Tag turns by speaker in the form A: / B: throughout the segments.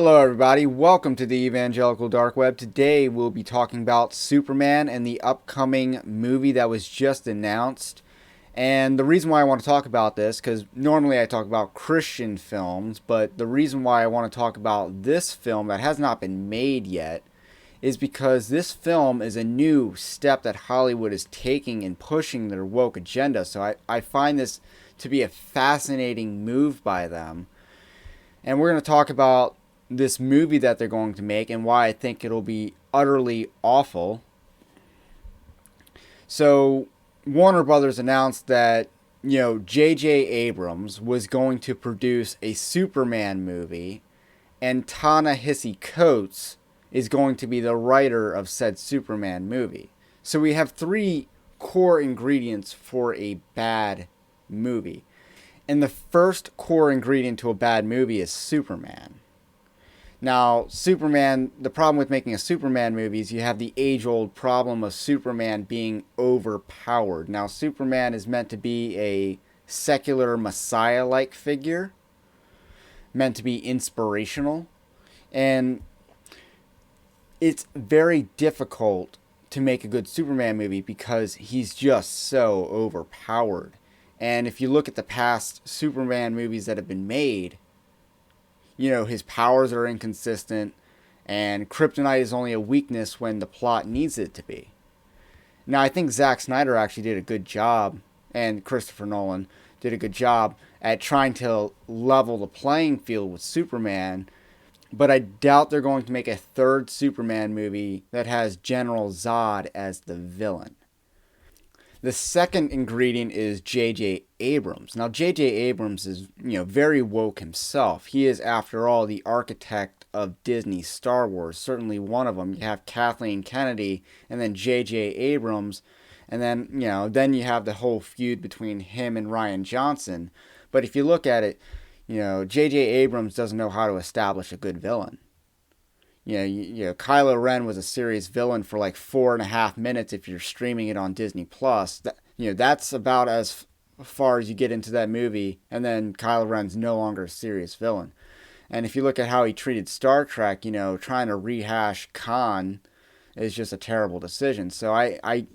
A: Hello, everybody. Welcome to the Evangelical Dark Web. Today, we'll be talking about Superman and the upcoming movie that was just announced. And the reason why I want to talk about this, because normally I talk about Christian films, but the reason why I want to talk about this film that has not been made yet is because this film is a new step that Hollywood is taking in pushing their woke agenda. So I find this to be a fascinating move by them. And we're going to talk about this movie that they're going to make and why I think it'll be utterly awful. So, Warner Brothers announced that, J.J. Abrams was going to produce a Superman movie, and Ta-Nehisi Coates is going to be the writer of said Superman movie. So, we have three core ingredients for a bad movie. And the first core ingredient to a bad movie is Superman. Now, Superman, the problem with making a Superman movie is you have the age-old problem of Superman being overpowered. Now, Superman is meant to be a secular messiah-like figure, meant to be inspirational, and it's very difficult to make a good Superman movie because he's just so overpowered. And if you look at the past Superman movies that have been made, his powers are inconsistent, and kryptonite is only a weakness when the plot needs it to be. Now, I think Zack Snyder actually did a good job, and Christopher Nolan did a good job at trying to level the playing field with Superman, but I doubt they're going to make a third Superman movie that has General Zod as the villain. The second ingredient is J.J. Abrams. Now, J.J. Abrams is, very woke himself. He is, after all, the architect of Disney's Star Wars. Certainly one of them. You have Kathleen Kennedy and then J.J. Abrams. And then, then you have the whole feud between him and Rian Johnson. But if you look at it, J.J. Abrams doesn't know how to establish a good villain. Kylo Ren was a serious villain for like 4.5 minutes if you're streaming it on Disney Plus. That's about as far as you get into that movie, and then Kylo Ren's no longer a serious villain. And if you look at how he treated Star Trek, trying to rehash Khan is just a terrible decision. So I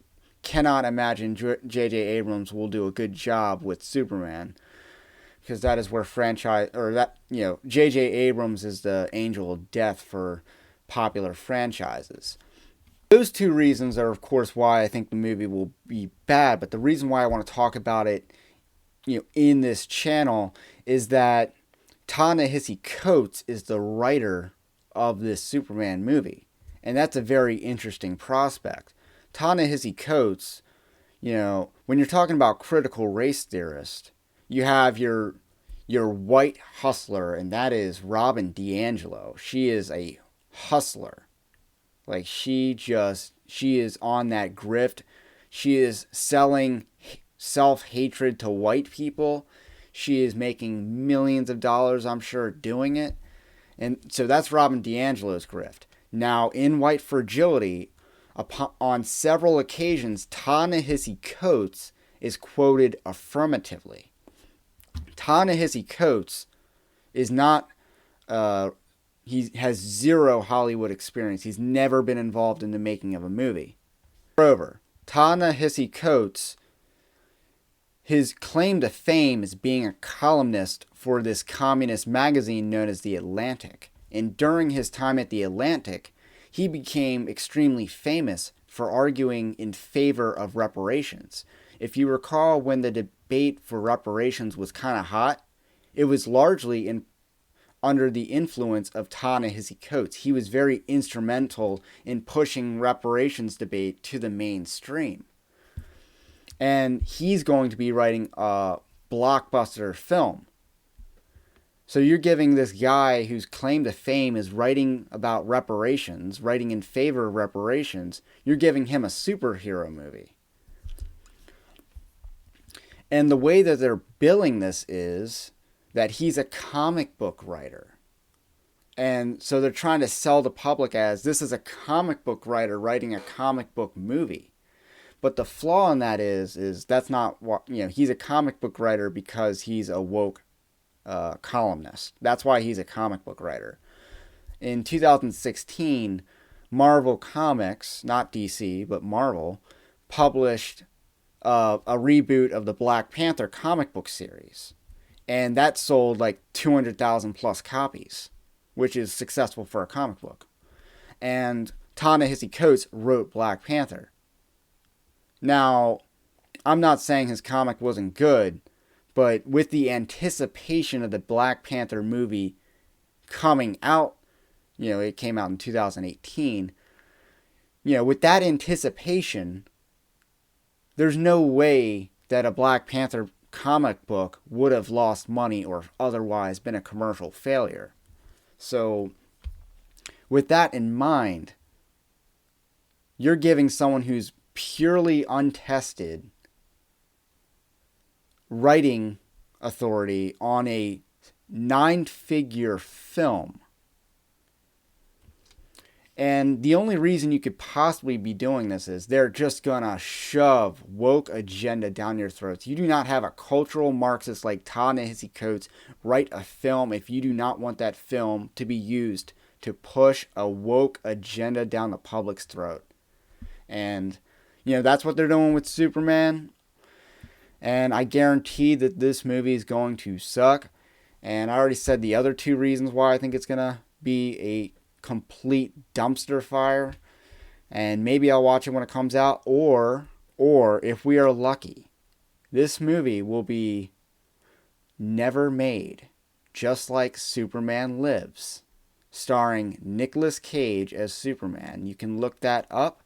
A: cannot imagine J.J. Abrams will do a good job with Superman, because that is where J.J. Abrams is the angel of death for popular franchises. Those two reasons are, of course, why I think the movie will be bad, but the reason why I want to talk about it, in this channel is that Ta-Nehisi Coates is the writer of this Superman movie, and that's a very interesting prospect. Ta-Nehisi Coates, when you're talking about critical race theorists, you have your white hustler, and that is Robin DiAngelo. She is a hustler. Like, she is on that grift. She is selling self-hatred to white people. She is making millions of dollars, I'm sure, doing it. And so that's Robin DiAngelo's grift. Now, in White Fragility, on several occasions, Ta-Nehisi Coates is quoted affirmatively. Ta-Nehisi Coates is not, he has zero Hollywood experience. He's never been involved in the making of a movie. Moreover, Ta-Nehisi Coates, his claim to fame is being a columnist for this communist magazine known as The Atlantic. And during his time at The Atlantic, he became extremely famous for arguing in favor of reparations. If you recall, when the debate for reparations was kind of hot, it was largely under the influence of Ta-Nehisi Coates. He was very instrumental in pushing reparations debate to the mainstream. And he's going to be writing a blockbuster film. So you're giving this guy whose claim to fame is writing about reparations, writing in favor of reparations, you're giving him a superhero movie. And the way that they're billing this is that he's a comic book writer. And so they're trying to sell the public as this is a comic book writer writing a comic book movie. But the flaw in that is that's not what, he's a comic book writer because he's a woke columnist. That's why he's a comic book writer. in 2016, Marvel Comics, not DC, but Marvel, published a reboot of the Black Panther comic book series. And that sold like 200,000 plus copies, which is successful for a comic book. And Ta-Nehisi Coates wrote Black Panther. Now, I'm not saying his comic wasn't good, but with the anticipation of the Black Panther movie coming out, it came out in 2018, with that anticipation, there's no way that a Black Panther comic book would have lost money or otherwise been a commercial failure. So, with that in mind, you're giving someone who's purely untested writing authority on a 9-figure film. And the only reason you could possibly be doing this is they're just gonna shove woke agenda down your throats. You do not have a cultural Marxist like Ta-Nehisi Coates write a film if you do not want that film to be used to push a woke agenda down the public's throat. And, that's what they're doing with Superman. And I guarantee that this movie is going to suck. And I already said the other 2 reasons why I think it's gonna be a complete dumpster fire, and maybe I'll watch it when it comes out, or if we are lucky, this movie will be never made, just like Superman Lives, starring Nicolas Cage as Superman. You can look that up.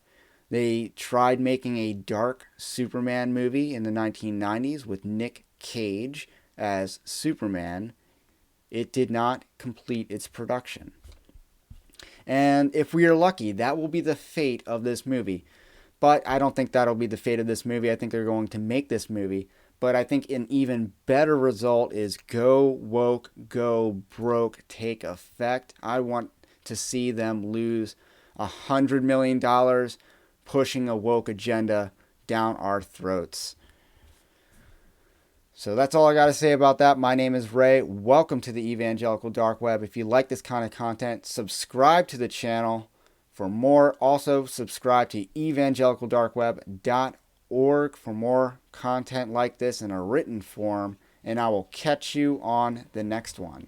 A: They tried making a dark Superman movie in the 1990s with Nick Cage as Superman. It did not complete its production. And if we are lucky, that will be the fate of this movie. But I don't think that'll be the fate of this movie. I think they're going to make this movie. But I think an even better result is Go Woke, Go Broke take effect. I want to see them lose $100 million pushing a woke agenda down our throats. So that's all I got to say about that. My name is Ray. Welcome to the Evangelical Dark Web. If you like this kind of content, subscribe to the channel for more. Also, subscribe to evangelicaldarkweb.org for more content like this in a written form. And I will catch you on the next one.